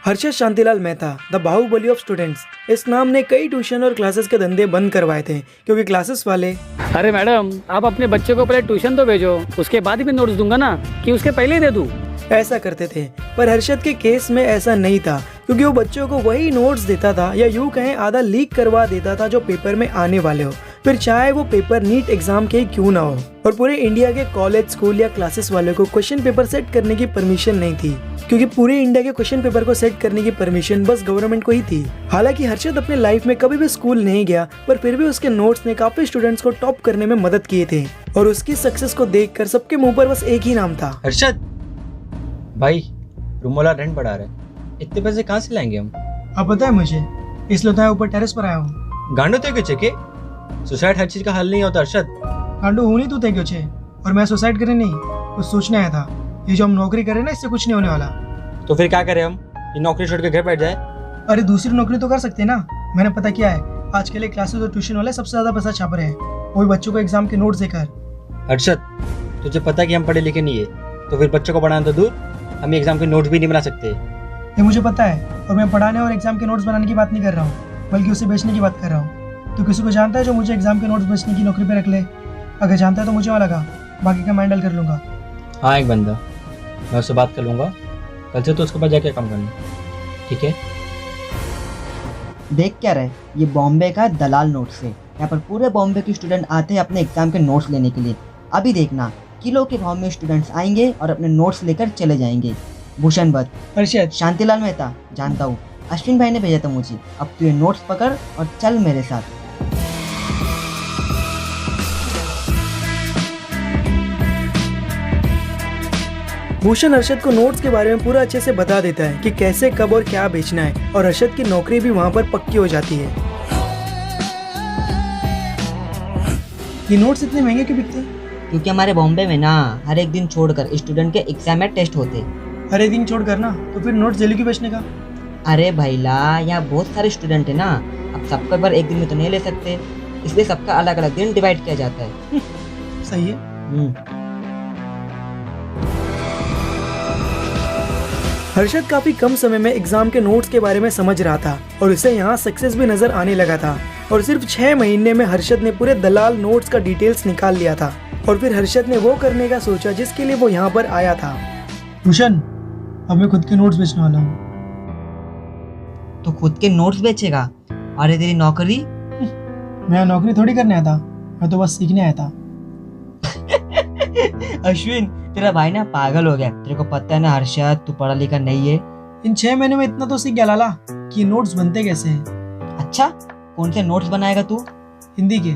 Harshad Shantilal Mehta the Baahubali of students इस नाम ने कई ट्यूशन और क्लासेस के धंधे बंद करवाए थे क्योंकि क्लासेस वाले अरे मैडम, आप अपने बच्चे को पहले ट्यूशन तो भेजो, उसके बाद ही मैं नोट्स दूंगा ना कि उसके पहले ही दे दूं। ऐसा करते थे। पर हर्षद के केस में ऐसा नहीं था क्योंकि वो बच्चों को वही नोट्स देता था या यूं कहें आधा लीक करवा देता था जो पेपर में आने वाले हो, फिर चाहे वो पेपर नीट एग्जाम के ही क्यों ना हो। और पूरे इंडिया के कॉलेज, स्कूल या क्लासेस वालों को क्वेश्चन पेपर सेट करने की परमिशन नहीं थी क्योंकि पूरे इंडिया के क्वेश्चन पेपर को सेट करने की परमिशन बस गवर्नमेंट को ही थी। हालांकि हर्षद अपने लाइफ में कभी भी स्कूल नहीं गया, पर फिर भी उसके नोट्स ने काफी स्टूडेंट्स को टॉप करने में मदद किए थे और उसकी सक्सेस को देखकर सबके मुंह पर बस एक ही नाम था, हर्षद भाई। रूम वाला रेंट बढ़ा रहा है, इतने पैसे कहाँ से लाएंगे हम? अब पता है मुझे, इसलिए तो मैं ऊपर टेरेस पर आया हूँ। गांडो थे क्यों चेके? सुसाइड हर चीज का हल नहीं होता हर्षद। गांडू हूँ नहीं तू थे क्यों छे, और मैं सुसाइड करने नहीं, कुछ सोचने आया था। ये जो हम नौकरी कर रहे हैं ना, इससे कुछ नहीं होने वाला। तो फिर क्या करें हम? ये नौकरी छोड़ के घर बैठ जाए? अरे दूसरी नौकरी तो कर सकते हैं ना। मैंने पता किया है, आज के लिए क्लासेस और ट्यूशन वाले सबसे ज्यादा पैसा छाप रहे हैं, वो भी बच्चों को एग्जाम के नोट्स देकर। हर्षद, तुझे पता है कि हम पढ़े लिखे नहीं है, तो फिर बच्चों को पढ़ाना तो दूर, हम एग्जाम के नोट्स भी नहीं बना सकते। ये मुझे पता है, और मैं पढ़ाने और एग्जाम के नोट्स बनाने की बात नहीं कर रहा हूँ, बल्कि उसे बेचने की बात कर रहा हूँ। तो किसी को जानता है जो मुझे एग्जाम के नोट्स बेचने की नौकरी पे रख ले? अगर जानता है तो मुझे वहाँ लगा, बाकी का मैं हैंडल कर लूंगा। हाँ, एक बंदा, मैं उससे बात कर लूंगा। कल से तो उसके पास जाके काम करना, ठीक है? देख क्या रहे, ये बॉम्बे का दलाल नोट्स है। यहाँ पर पूरे बॉम्बे के स्टूडेंट आते हैं अपने एग्जाम के नोट्स लेने के लिए। अभी देखना, किलो के भाव में स्टूडेंट्स आएंगे और अपने नोट्स लेकर चले जाएंगे। भूषण भट्ट, हर्षद, शांतिलाल मेहता, जानता हूँ, अश्विन भाई ने भेजा था मुझे। अब तू ये नोट्स पकड़ और चल मेरे साथ। भूषण हर्षद को नोट्स के बारे में पूरा अच्छे से बता देता है कि कैसे, कब और क्या बेचना है, और हर्षद की नौकरी भी वहाँ पर पक्की हो जाती है। ये नोट्स इतने महंगे क्यों बिकते हैं? क्योंकि हमारे बॉम्बे में ना हर एक दिन छोड़कर स्टूडेंट के एग्जाम या टेस्ट होते। हर एक दिन छोड़ कर ना, तो फिर नोट्स डेली क्यों बेचने का? अरे भैला, यहाँ बहुत सारे स्टूडेंट है ना, अब सबका बार एक दिन में तो नहीं ले सकते, इसलिए सबका अलग अलग दिन डिवाइड किया जाता है। सही है। हर्षद काफी कम समय में एग्जाम के नोट्स के बारे में समझ रहा था और उसे यहाँ सक्सेस भी नजर आने लगा था। और सिर्फ 6 महीने में हर्षद ने पूरे दलाल नोट्स का डिटेल्स निकाल लिया था। और फिर हर्षद ने वो करने का सोचा जिसके लिए वो यहाँ पर आया था। भूषण, अब मैं खुद के नोट्स बेचने वाला हूँ। तो खुद के नोट्स बेचेगा? अरे तेरी नौकरी? मैं नौकरी थोड़ी करने आया था, मैं तो बस सीखने आया था। अश्विन, तेरा भाई ना पागल हो गया। तेरे को पता है ना हर्षद, तू पढ़ा लिखा नहीं है। इन 6 महीने में इतना तो सीख गया लाला कि नोट्स बनते कैसे हैं। अच्छा, कौन से नोट्स बनाएगा तू? हिंदी के।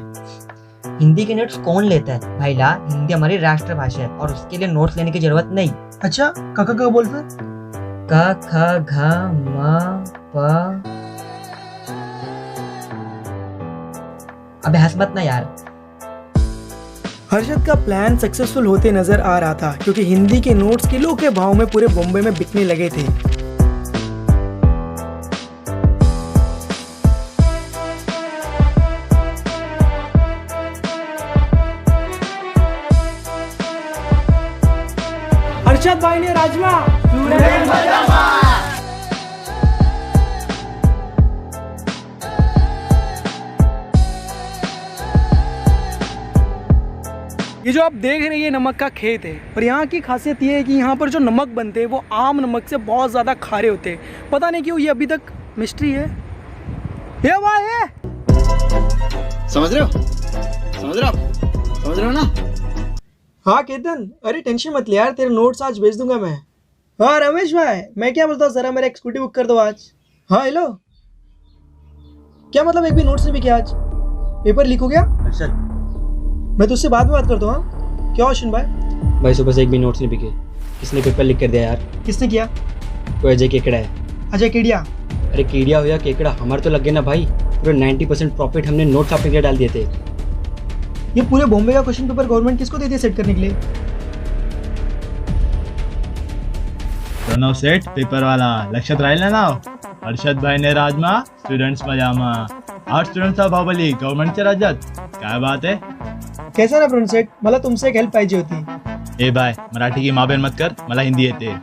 हिंदी के नोट्स कौन लेता है भाईला? हिंदी हमारी राष्ट्रभाषा है और उसके लिए नोट्स लेने की जरूरत नहीं। अच्छा, का बोल फिर। क ख घ म प। अबे हंस मत ना यार। हर्षद का प्लान सक्सेसफुल होते नजर आ रहा था क्योंकि हिंदी के नोट्स किलो के भाव में पूरे बॉम्बे में बिकने लगे थे। हर्षद भाई ने राजमा ये जो आप देख रहे हैं ये नमक का खेत है और यहाँ की खासियत ये है कि यहाँ पर जो नमक बनते हैं वो आम नमक से बहुत ज़्यादा खारे होते हैं। पता नहीं क्यों, ये अभी तक मिस्ट्री है। ये भाई है, समझ रहे हो ना? हाँ केतन, अरे टेंशन मत ले यार, तेरे नोट्स आज भेज दूंगा मैं। हाँ रमेश भाई, मैं क्या बोलता हूँ, जरा मेरा एक स्कूटी बुक कर दो आज। हाँ हेलो, क्या मतलब एक भी नोट्स नहीं बिके आज? पेपर लीक हो गया? हर्षद, मैं तुझसे बाद में बात करता हूँ। हाँ क्या अश्विन भाई सुबह से एक भी नोट्स नहीं बिके। किसने पेपर लिख कर दिया यार? किसने किया? कोई अजय केकड़ा है। अजय केडिया? अरे केडिया हो या केकड़ा, हमारे तो लग गए ना भाई। पूरे 90% प्रॉफिट हमने नोट्स छापने के लिए डाल दिए थे। ये पूरे बॉम्बे का क्वेश्चन पेपर गवर्नमेंट किसको देती है सेट करने के लिए? प्रणव सेठ पेपर वाला लक्षात राहील ना नाव? हर्षद भाई ने राजमा, स्टुडंट्स पजामा, और स्टुडंट्स ऑफ बाहुबली गव्हर्नमेंटच्या राज्यात। काय बात है? कैसा ना प्रोन्सेट, मला तुमसे एक हेल्प पाहिजे होती। ए बाय, मराठी की माबेन मत कर, मला हिंदी येते।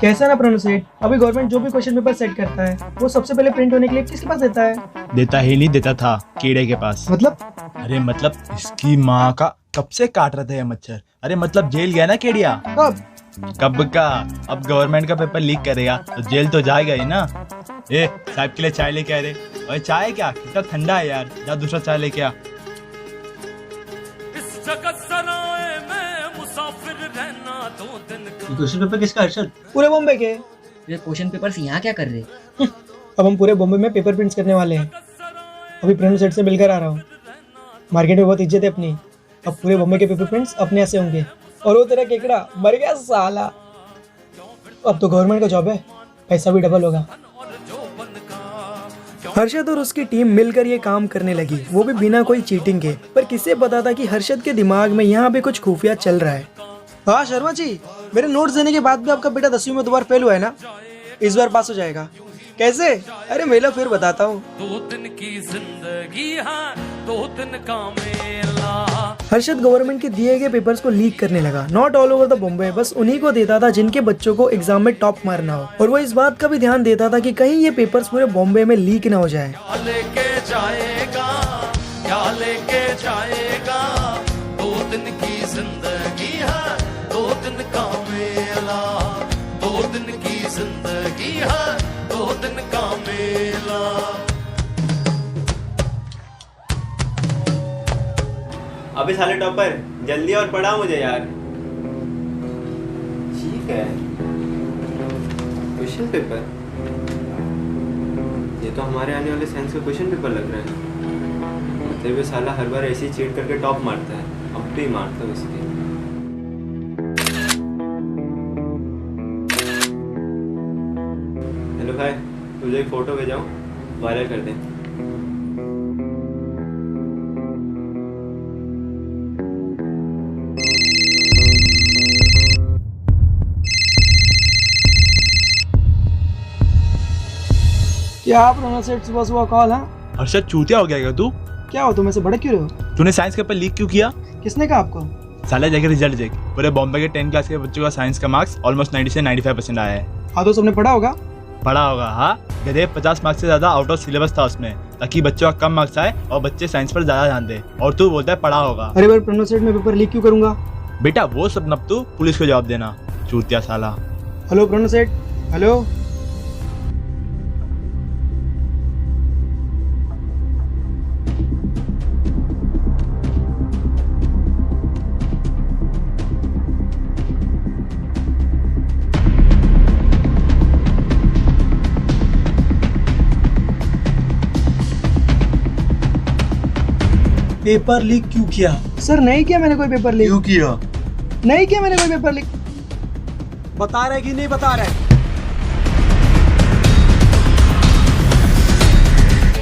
कैसा ना प्रणव सेठ, अभी गवर्नमेंट जो भी क्वेश्चन पेपर सेट करता है वो सबसे पहले प्रिंट होने के लिए किसके पास देता है? देता ही नहीं, देता था कीड़े के पास। मतलब? अरे मतलब इसकी माँ का कब से काट रहे थे ये मच्छर। अरे मतलब जेल गया ना केड़िया। कब का? अब गवर्नमेंट का पेपर लीक करेगा तो जेल तो जाएगा ही ना। ए साहब के लिए चाय लेके आ रहे। और चाय क्या, कितना ठंडा है यार, जा दूसरा चाय लेके आ। क्वेश्चन पेपर किसका हर्षद? पूरे बॉम्बे के। ये क्वेश्चन पेपर्स यहाँ क्या कर रहे? अब हम पूरे बॉम्बे में पेपर प्रिंट्स करने वाले हैं। अभी प्रणव सेठ से मिलकर आ रहा हूँ। मार्केट में बहुत इज्जत है अपनी। अब पूरे बॉम्बे के पेपर प्रिंट्स अपने यहाँ से होंगे। और वो तेरा केकड़ा मर गया साला। अब तो गवर्नमेंट का जॉब है, पैसा भी डबल होगा। हर्षद और उसकी टीम मिलकर ये काम करने लगी, वो भी बिना कोई चीटिंग के। पर किसे पता था कि हर्षद के दिमाग में यहाँ भी कुछ खुफिया चल रहा है। हाँ शर्मा जी, मेरे नोट्स देने के बाद भी आपका बेटा 10वीं में 2 बार फेल हुआ है ना? इस बार पास हो जाएगा। कैसे? अरे मेला फिर बताता हूँ। 2 दिन की जिंदगी है, 2 दिन का मेला। हर्षद गवर्नमेंट के दिए गए पेपर्स को लीक करने लगा। Not all over the Bombay, बस उन्हीं को देता था जिनके बच्चों को एग्जाम में टॉप मारना हो। और वो इस बात का भी ध्यान देता था कि कहीं ये पेपर्स पूरे बॉम्बे में लीक ना हो जाए। क्या लेके जाएगा, क्या लेके जाएगा? 2 दिन की जिंदगी है, 2 दिन का मेला। 2 दिन की जिंदगी है, 2 दिन का मेला। अबे साले टॉपर, जल्दी और पढ़ा मुझे यार। ठीक है, क्वेश्चन पेपर, ये तो हमारे आने वाले साइंस का क्वेश्चन पेपर लग रहा है। मतलब ये साला हर बार ऐसे ही चीट करके टॉप मारता है, अब भी मारता है उसके। हेलो भाई, तुझे एक फोटो भेजाऊं, वायरल कर दे। क्या आप प्रणव सेठ सुबह सुबह कॉल? है हर्षद चूतिया हो गया क्या तू? क्या हो, तुम ऐसे भड़क क्यों रहे हो? तूने साइंस के पेपर लीक क्यों किया? किसने कहा आपको? साले जाके रिजल्ट देख, पूरे बॉम्बे के 10 क्लास के बच्चों का साइंस का मार्क्स ऑलमोस्ट 90 से 95% आया है। हाँ तो सबने पढ़ा होगा। पढ़ा होगा? हाँ गधे, 50 मार्क्स से ज्यादा आउट ऑफ सिलेबस था उसमें, ताकि बच्चों का कम मार्क्स आए और बच्चे साइंस पर ज्यादा ध्यान दे। और तू बोलता है पढ़ा होगा। अरे बार प्रणव सेठ, मैं पेपर लीक क्यों करूंगा? बेटा वो सब नब तू पुलिस को जवाब देना, चूतिया साला। हेलो प्रणव सेठ, हेलो। पेपर लीक क्यों किया? सर नहीं किया मैंने कोई पेपर लीक। क्यों किया? नहीं किया मैंने कोई पेपर लीक। बता रहे कि नहीं बता रहे?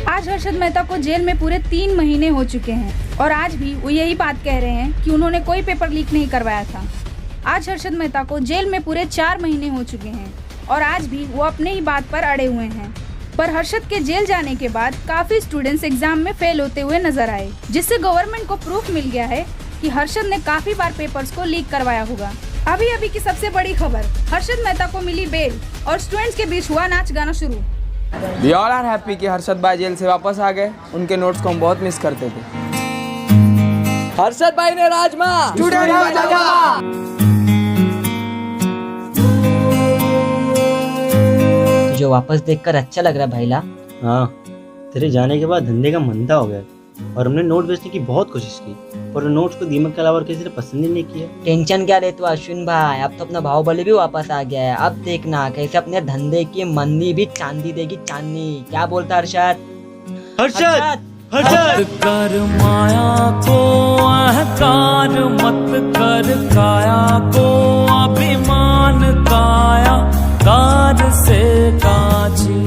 आज हर्षद मेहता को जेल में पूरे 3 महीने हो चुके हैं और आज भी वो यही बात कह रहे हैं कि उन्होंने कोई पेपर लीक नहीं करवाया था। आज हर्षद मेहता को जेल में पूरे 4 महीने हो चुके हैं और आज भी वो अपने ही बात पर अड़े हुए हैं। पर हर्षद के जेल जाने के बाद काफी स्टूडेंट्स एग्जाम में फेल होते हुए नजर आए, जिससे गवर्नमेंट को प्रूफ मिल गया है कि हर्षद ने काफी बार पेपर्स को लीक करवाया होगा। अभी की सबसे बड़ी खबर, हर्षद मेहता को मिली बेल और स्टूडेंट्स के बीच हुआ नाच गाना शुरू। We all are happy कि हर्षद भाई जेल से वापस आ गए। उनके नोट्स को हम बहुत मिस करते थे। हर्षद भाई ने राजमा जो वापस देखकर अच्छा लग रहा है भाईला। हाँ, तेरे जाने के बाद धंधे का मंदा हो गया और हमने नोट बेचने की बहुत कोशिश की, पर नोट्स को दीमक के अलावा और किसी ने पसंद ही नहीं किया। टेंशन क्या लेते हो अश्विन भाई, अब तो अपना बाहुबली भी वापस आ गया है। अब देखना कैसे अपने धंधे की मंदी भी चांदी देगी चांदी। क्या बोलता हर्षद? हर्षद, हर्षद कर माया को अहंकार मत कर, काया को अभिमान काया कार से काजी।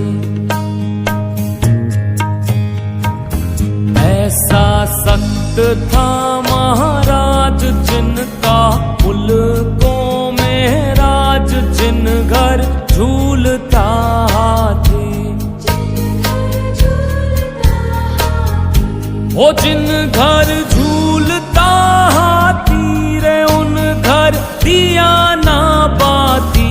ऐसा सख्त था महाराज जिनका मुल्कों में राज, जिन घर झूलता हाथी। वो जिन घर झूलता हाथी रे, उन घर दिया ना बाती।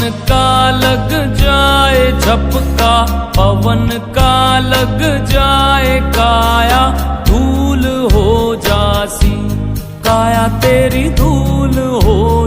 का लग जाए झपका, पवन का लग जाए काया, धूल हो जासी काया तेरी धूल हो